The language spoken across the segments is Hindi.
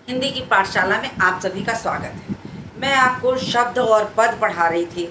हिंदी की पाठशाला में आप सभी का स्वागत है। मैं आपको शब्द और पद पढ़ा रही थी,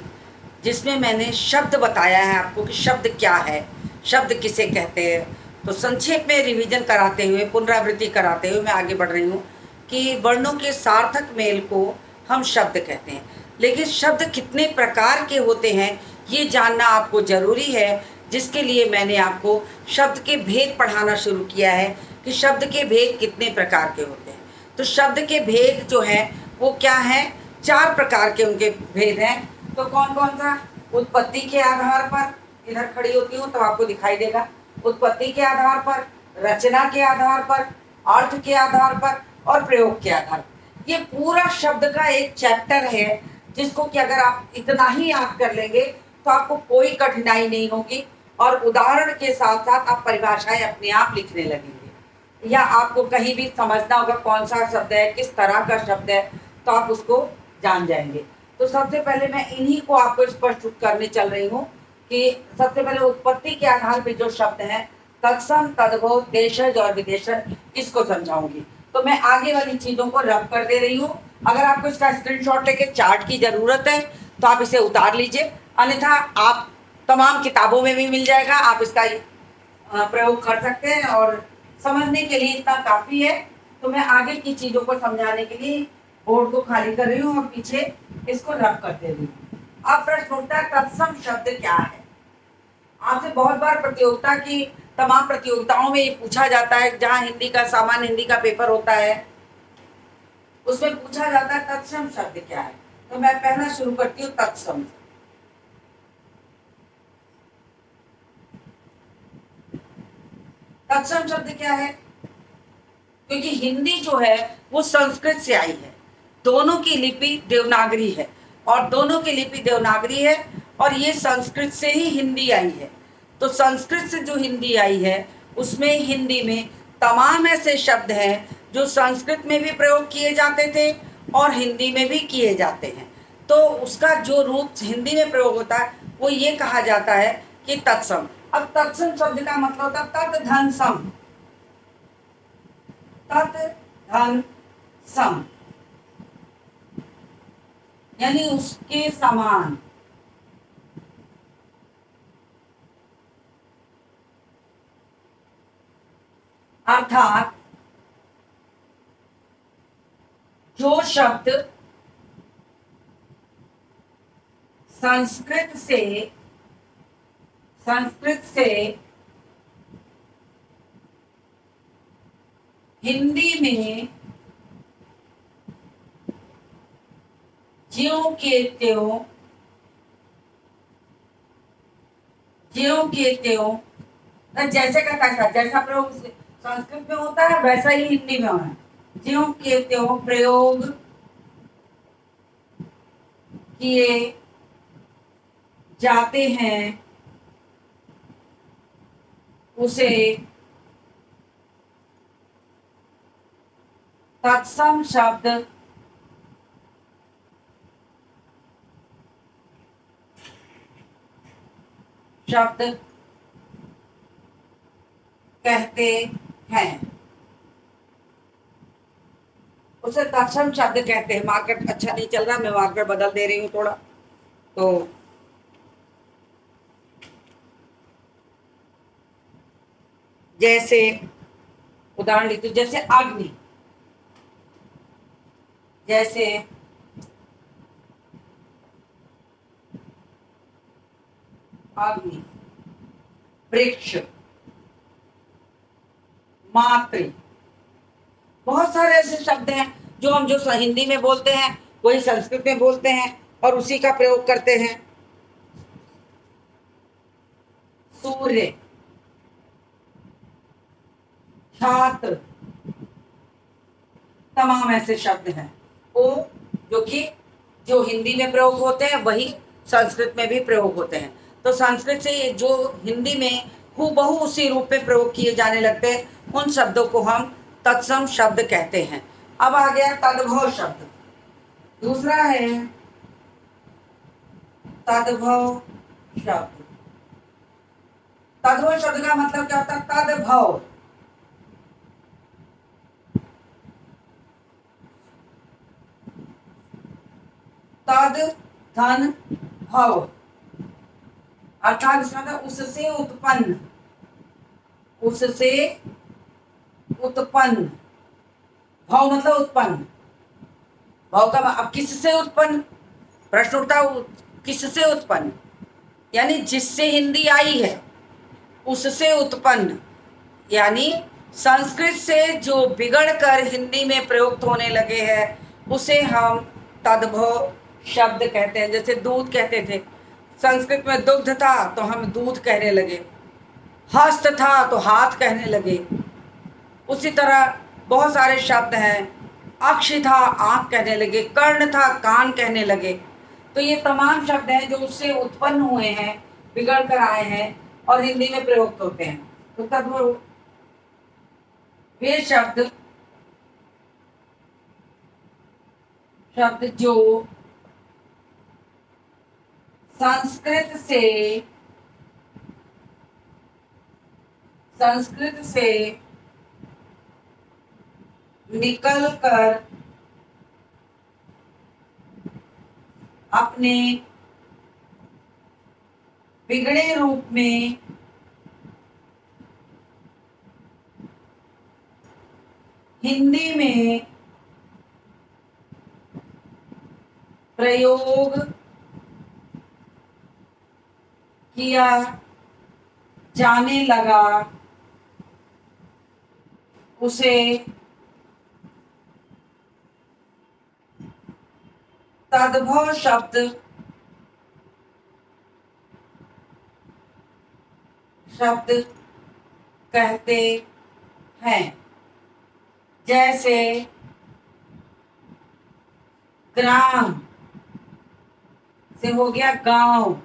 जिसमें मैंने शब्द बताया है आपको कि शब्द क्या है, शब्द किसे कहते हैं। तो संक्षेप में रिवीजन कराते हुए, पुनरावृत्ति कराते हुए मैं आगे बढ़ रही हूँ कि वर्णों के सार्थक मेल को हम शब्द कहते हैं। लेकिन शब्द कितने प्रकार के होते हैं ये जानना आपको ज़रूरी है, जिसके लिए मैंने आपको शब्द के भेद पढ़ाना शुरू किया है कि शब्द के भेद कितने प्रकार के होते हैं। तो शब्द के भेद जो है वो क्या है, 4 प्रकार के उनके भेद हैं। तो कौन कौन सा? उत्पत्ति के आधार पर, इधर खड़ी होती हूँ तो आपको दिखाई देगा। उत्पत्ति के आधार पर, रचना के आधार पर, अर्थ के आधार पर और प्रयोग के आधार पर। ये पूरा शब्द का एक चैप्टर है, जिसको कि अगर आप इतना ही याद कर लेंगे तो आपको कोई कठिनाई नहीं होगी और उदाहरण के साथ साथ आप परिभाषाएं अपने आप लिखने लगेंगे, या आपको कहीं भी समझना होगा कौन सा शब्द है, किस तरह का शब्द है, तो आप उसको जान जाएंगे। तो सबसे पहले मैं इन्हीं को आपको स्पष्ट करने चल रही हूँ कि सबसे पहले उत्पत्ति के आधार पर जो शब्द है तत्सम, तद्भव, देशज और विदेशज, इसको समझाऊंगी। तो मैं आगे वाली चीजों को रब कर दे रही हूँ। अगर आपको इसका स्क्रीनशॉट लेके चार्ट की जरूरत है तो आप इसे उतार लीजिए, अन्यथा आप तमाम किताबों में भी मिल जाएगा, आप इसका प्रयोग कर सकते हैं और समझने के लिए इतना काफी है। तो मैं आगे की चीजों को समझाने के लिए बोर्ड को खाली कर रही हूँ और पीछे इसको रब कर दे रही हूँ। अब प्रश्न उठता है तत्सम शब्द क्या है। आपसे बहुत बार प्रतियोगिता की तमाम प्रतियोगिताओं में ये पूछा जाता है, जहाँ हिंदी का सामान्य हिंदी का पेपर होता है उसमें पूछा जाता है तत्सम शब्द क्या है। तो मैं पहला शुरू करती हूँ तत्सम। तत्सम शब्द क्या है? क्योंकि हिंदी जो है वो संस्कृत से आई है, दोनों की लिपि देवनागरी है और दोनों की लिपि देवनागरी है और ये संस्कृत से ही हिंदी आई है। तो संस्कृत से जो हिंदी आई है उसमें हिंदी में तमाम ऐसे शब्द हैं जो संस्कृत में भी प्रयोग किए जाते थे और हिंदी में भी किए जाते हैं। तो उसका जो रूप हिंदी में प्रयोग होता है वो ये कहा जाता है कि तत्सम। अब तत्सम शब्द का मतलब होता है तत् धन सम, तत् धन सम, यानी उसके समान। अर्थात जो शब्द संस्कृत से हिंदी में ज्यों के त्यों जैसे का तैसा, जैसा प्रयोग संस्कृत में होता है वैसा ही हिंदी में होना है। ज्यों के त्यों प्रयोग किए जाते हैं उसे तत्सम शब्द कहते हैं। उसे तत्सम शब्द कहते हैं। मार्कर अच्छा नहीं चल रहा, मैं मार्कर बदल दे रही हूँ थोड़ा। तो जैसे उदाहरण लेती हूँ, जैसे अग्नि, जैसे अग्नि, वृक्ष, मातृ, बहुत सारे ऐसे शब्द हैं जो हम जो हिंदी में बोलते हैं वही संस्कृत में बोलते हैं और उसी का प्रयोग करते हैं। सूर्य, छात्र, तमाम ऐसे शब्द हैं वो जो हिंदी में प्रयोग होते हैं वही संस्कृत में भी प्रयोग होते हैं। तो संस्कृत से जो हिंदी में हूबहू उसी रूप में प्रयोग किए जाने लगते हैं उन शब्दों को हम तत्सम शब्द कहते हैं। अब आ गया तद्भव शब्द। दूसरा है तद्भव शब्द। तद्भव शब्द का मतलब क्या होता है? तद्भव, तद धन भव, अर्थात इसका मतलब उससे उत्पन्न, उससे उत्पन्न, भव मतलब उत्पन्न, भव का अब किससे उत्पन्न, प्रश्न उठता किससे उत्पन्न, यानी जिससे हिंदी आई है उससे उत्पन्न, यानी संस्कृत से जो बिगड़ कर हिंदी में प्रयुक्त होने लगे हैं उसे हम तद्भव शब्द कहते हैं। जैसे दूध कहते थे, संस्कृत में दुग्ध था तो हम दूध कहने लगे, हस्त था तो हाथ कहने लगे। उसी तरह बहुत सारे शब्द हैं, अक्ष था आंख कहने लगे, कर्ण था कान कहने लगे। तो ये तमाम शब्द हैं जो उससे उत्पन्न हुए हैं, बिगड़ कर आए हैं और हिंदी में प्रयुक्त होते हैं। तो तद्भव वे शब्द जो संस्कृत से निकल कर अपने बिगड़े रूप में हिंदी में प्रयोग किया जाने लगा उसे तद्भव शब्द कहते हैं। जैसे ग्राम से हो गया गांव।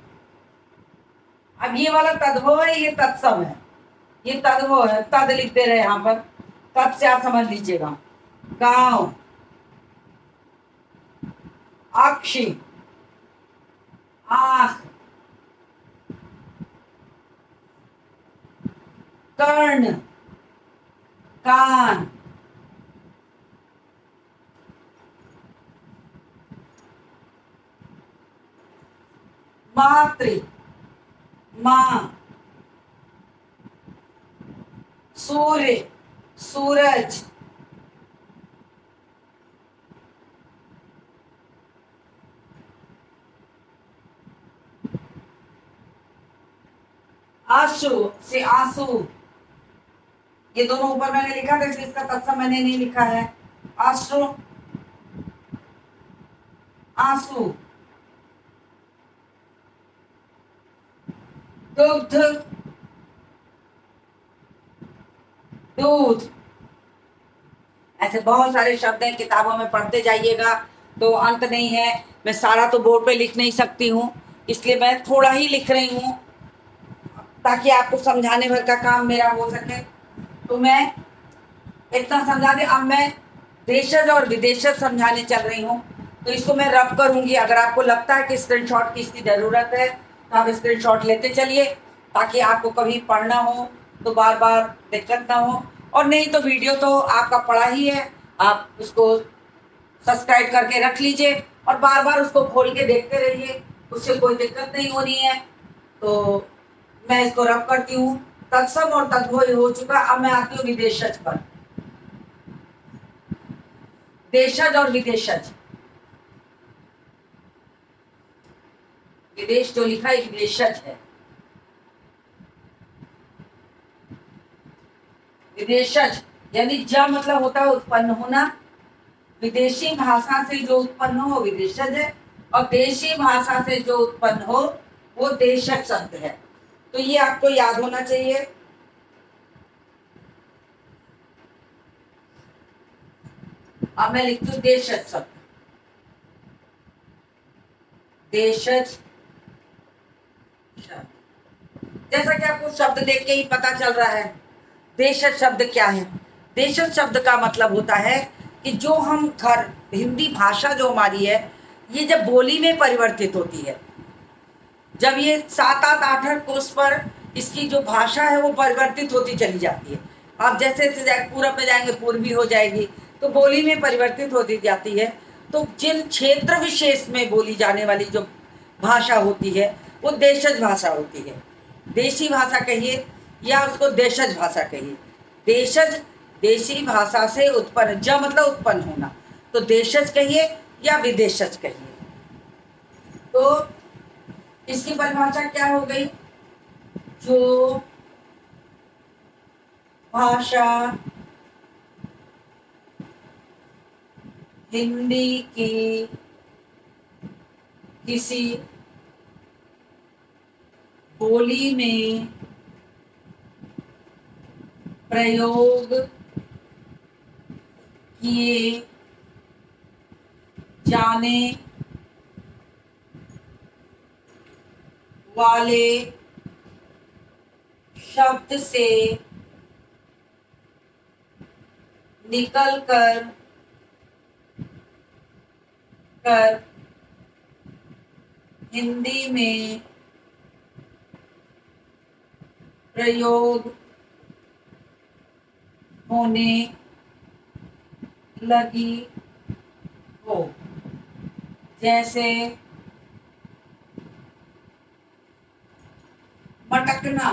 अब ये वाला तद्भव है, ये तत्सम है, ये तद्भव है, तद लिख दे रहे यहाँ पर, तद से आप समझ लीजिएगा। गांव, अक्षी, आंख, कर्ण, कान, मातृ, मां, सूर्य, सूरज, आशु से आंसू, ये दोनों ऊपर मैंने लिखा था इसलिए इसका तत्सम मैंने नहीं लिखा है। आशु, आंसू, दुग्ध, दूध। ऐसे बहुत सारे शब्द हैं, किताबों में पढ़ते जाइएगा तो अंत नहीं है। मैं सारा तो बोर्ड पे लिख नहीं सकती हूँ, इसलिए मैं थोड़ा ही लिख रही हूँ ताकि आपको समझाने भर का काम मेरा हो सके। तो मैं इतना समझा दे। अब मैं देशज और विदेशज समझाने चल रही हूँ, तो इसको मैं रब करूँगी। अगर आपको लगता है कि स्क्रीनशॉट की इसकी ज़रूरत है तो आप स्क्रीनशॉट लेते चलिए, ताकि आपको कभी पढ़ना हो तो बार बार दिक्कत ना हो। और नहीं तो वीडियो तो आपका पढ़ा ही है, आप उसको सब्सक्राइब करके रख लीजिए और बार बार उसको खोल के देखते रहिए, उससे कोई दिक्कत नहीं होनी है। तो मैं इसको रब करती हूँ। तत्सम और तद्भव हो चुका। अब मैं आती हूँ विदेशज पर। देशज और विदेशज, विदेश जो लिखा है विदेशज है। विदेशज यानी ज मतलब होता है उत्पन्न होना। विदेशी भाषा से जो उत्पन्न हो विदेशज है, और देशी भाषा से जो उत्पन्न हो वो देशज शब्द है। तो ये आपको याद होना चाहिए। अब मैं लिखती हूँ देशज शब्द। देशज शब्द, जैसा कि आपको शब्द देख के ही पता चल रहा है देशज शब्द क्या है। देशज शब्द का मतलब होता है कि जो हम घर, हिंदी भाषा जो हमारी है, ये जब बोली में परिवर्तित होती है, जब ये 7-8 कोस पर इसकी जो भाषा है वो परिवर्तित होती चली जाती है। आप जैसे जैसे पूरब में जाएंगे पूर्वी हो जाएगी, तो बोली में परिवर्तित होती जाती है। तो जिन क्षेत्र विशेष में बोली जाने वाली जो भाषा होती है वो देशज भाषा होती है। देशी भाषा कहिए या उसको देशज भाषा कहिए। देशज देशी भाषा से उत्पन्न, ज मतलब उत्पन्न होना, तो देशज कहिए या विदेशज कहिए। तो इसकी परिभाषा क्या हो गई? जो भाषा हिंदी की किसी बोली में प्रयोग किए जाने वाले शब्द से निकल कर हिंदी में प्रयोग होने लगी हो। जैसे मटकना,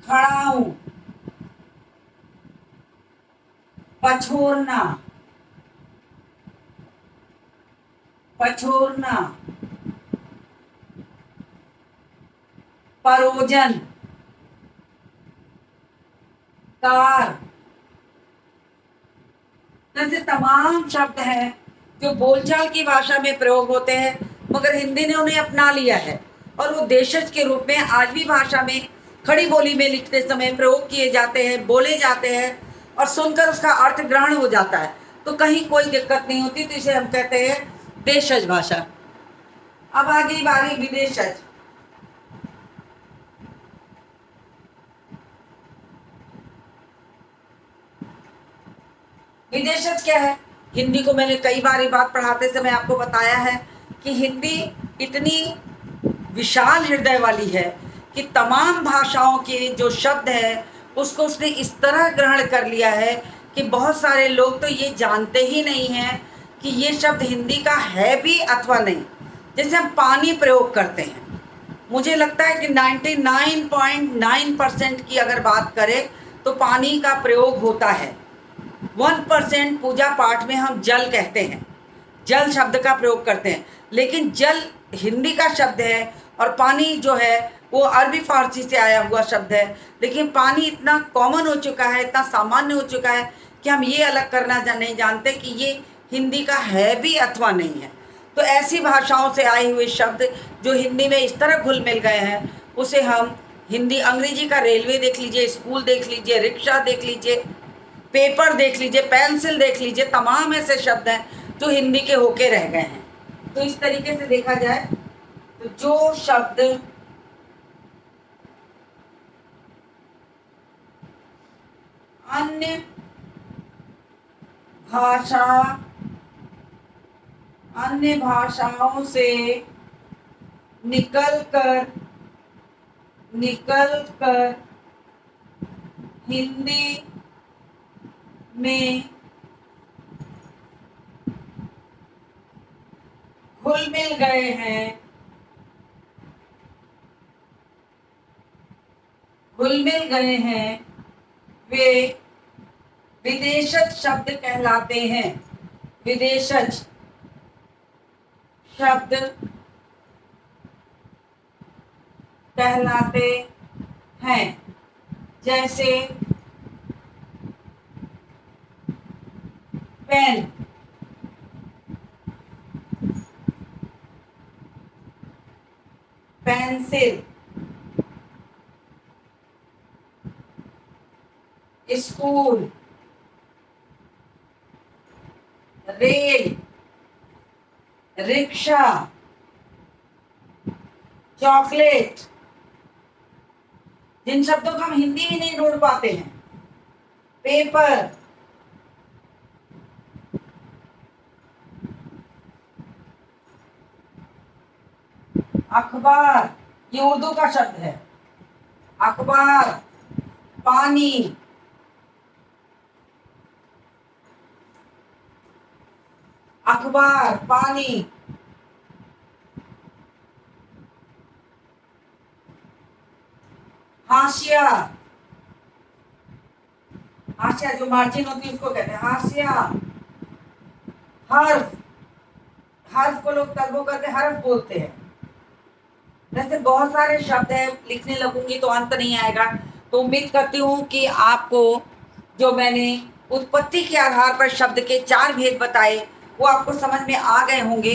खड़ा हूं, पछोरना, पछोरना, परोजन, कार, ऐसे तमाम शब्द हैं जो बोलचाल की भाषा में प्रयोग होते हैं, मगर हिंदी ने उन्हें अपना लिया है और वो देशज के रूप में आज भी भाषा में खड़ी बोली में लिखते समय प्रयोग किए जाते हैं, बोले जाते हैं और सुनकर उसका अर्थ ग्रहण हो जाता है, तो कहीं कोई दिक्कत नहीं होती। तो इसे हम कहते हैं देशज भाषा। अब आ गई बारी विदेशज। विदेशज क्या है? हिंदी को मैंने कई बार ये बात पढ़ाते समय आपको बताया है कि हिंदी इतनी विशाल हृदय वाली है कि तमाम भाषाओं के जो शब्द है उसको उसने इस तरह ग्रहण कर लिया है कि बहुत सारे लोग तो ये जानते ही नहीं हैं कि ये शब्द हिंदी का है भी अथवा नहीं। जैसे हम पानी प्रयोग करते हैं, मुझे लगता है कि 99.9% की अगर बात करें तो पानी का प्रयोग होता है। 1% पूजा पाठ में हम जल कहते हैं, जल शब्द का प्रयोग करते हैं, लेकिन जल हिंदी का शब्द है और पानी जो है वो अरबी फारसी से आया हुआ शब्द है। लेकिन पानी इतना कॉमन हो चुका है, इतना सामान्य हो चुका है कि हम ये अलग करना नहीं जानते कि ये हिंदी का है भी अथवा नहीं है। तो ऐसी भाषाओं से आए हुए शब्द जो हिंदी में इस तरह घुल मिल गए हैं उसे हम हिंदी, अंग्रेजी का रेलवे देख लीजिए, स्कूल देख लीजिए, रिक्शा देख लीजिए, पेपर देख लीजिए, पेंसिल देख लीजिए, तमाम ऐसे शब्द हैं जो हिंदी के होके रह गए हैं। तो इस तरीके से देखा जाए तो जो शब्द अन्य भाषाओं से निकल कर हिंदी में घुल मिल गए हैं, वे विदेशज शब्द कहलाते हैं। विदेशज शब्द कहलाते हैं। जैसे पेन, पेंसिल, स्कूल, रेल, रिक्शा, चॉकलेट, जिन शब्दों का हम हिंदी ही नहीं ढूंढ पाते हैं, पेपर, अखबार, ये उर्दू का शब्द है, अखबार, पानी, अखबार, पानी, हाशिया, हाशिया जो मार्जिन होती है उसको कहते हैं हाशिया। हर्फ, हर्फ को लोग तर्बो करके हर्फ बोलते हैं। वैसे बहुत सारे शब्द हैं, लिखने लगूंगी तो अंत नहीं आएगा। तो उम्मीद करती हूँ कि आपको जो मैंने उत्पत्ति के आधार पर शब्द के 4 भेद बताए वो आपको समझ में आ गए होंगे।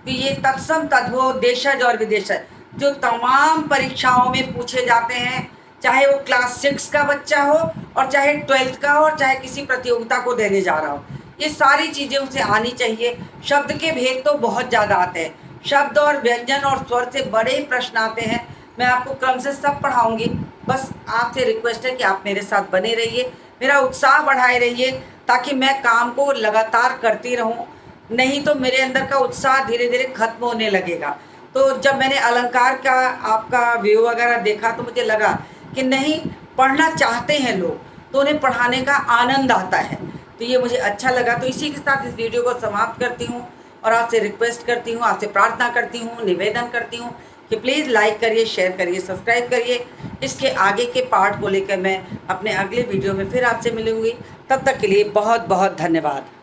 तो ये तत्सम, तद्भव, देशज और विदेशज जो तमाम परीक्षाओं में पूछे जाते हैं, चाहे वो क्लास 6 का बच्चा हो और चाहे 12th का हो और चाहे किसी प्रतियोगिता को देने जा रहा हो, ये सारी चीज़ें उसे आनी चाहिए। शब्द के भेद तो बहुत ज़्यादा आते हैं, शब्द और व्यंजन और स्वर से बड़े प्रश्न आते हैं। मैं आपको क्रम से सब पढ़ाऊंगी। बस आपसे रिक्वेस्ट है कि आप मेरे साथ बने रहिए, मेरा उत्साह बढ़ाए रहिए, ताकि मैं काम को लगातार करती रहूं। नहीं तो मेरे अंदर का उत्साह धीरे धीरे खत्म होने लगेगा। तो जब मैंने अलंकार का आपका व्यू वगैरह देखा तो मुझे लगा कि नहीं, पढ़ना चाहते हैं लोग तो उन्हें पढ़ाने का आनंद आता है। तो ये मुझे अच्छा लगा। तो इसी के साथ इस वीडियो को समाप्त करती हूँ और आपसे रिक्वेस्ट करती हूँ, आपसे प्रार्थना करती हूँ, निवेदन करती हूँ कि प्लीज़ लाइक करिए, शेयर करिए, सब्सक्राइब करिए। इसके आगे के पार्ट को लेकर मैं अपने अगले वीडियो में फिर आपसे मिलूँगी। तब तक के लिए बहुत बहुत धन्यवाद।